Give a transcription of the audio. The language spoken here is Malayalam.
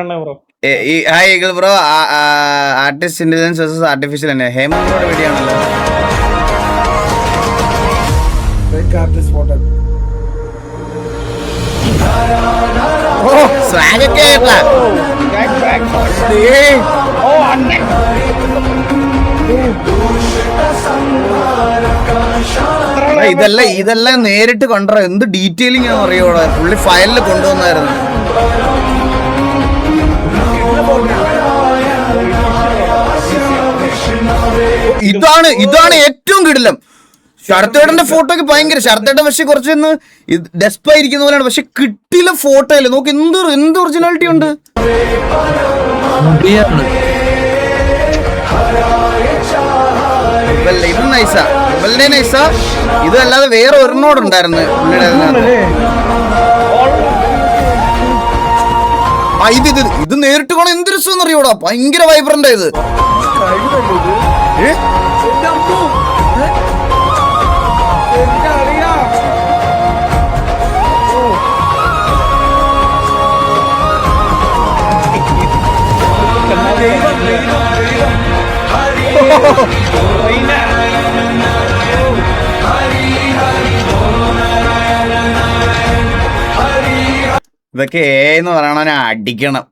Hi eagle bro, artist intelligence versus artificial തന്നെ ഹേമന്തോട് വീഡിയോ ആണല്ലോ. സ്വാഗൊക്കെ ഇതെല്ലാം നേരിട്ട് കൊണ്ടുവരാ. എന്ത് ഡീറ്റെയിലിംഗ് ആണെന്ന് അറിയോടാ. പുള്ളി ഫയലിൽ കൊണ്ടുവന്നായിരുന്നു. ഇതാണ് ഏറ്റവും കിടിലം. ശരത്തേട്ടന്റെ ഫോട്ടോക്ക് ഭയങ്കര, ശരത്തേട്ടൻ പക്ഷെ കുറച്ചൊന്ന് ഡെസ്പായിരിക്കുന്ന പോലെയാണ്. പക്ഷെ കിട്ടില്ല ഫോട്ടോ അല്ലേ. നോക്ക് എന്ത് ഒറിജിനാലിറ്റി ഉണ്ട്. ഇത് നൈസാ, ഇവളുടെ നൈസാ. ഇതല്ലാതെ വേറെ ഒരെണ്ണോടുണ്ടായിരുന്നു പുള്ളിയുടെ. ഇത് നേരിട്ട് കാണാൻ എന്ത് രസം അറിയോടാ. ഭയങ്കര വൈബ്രന്റ് ആയത്. ഇതൊക്കെ എന്ന് പറയണവനെ അടിക്കണം.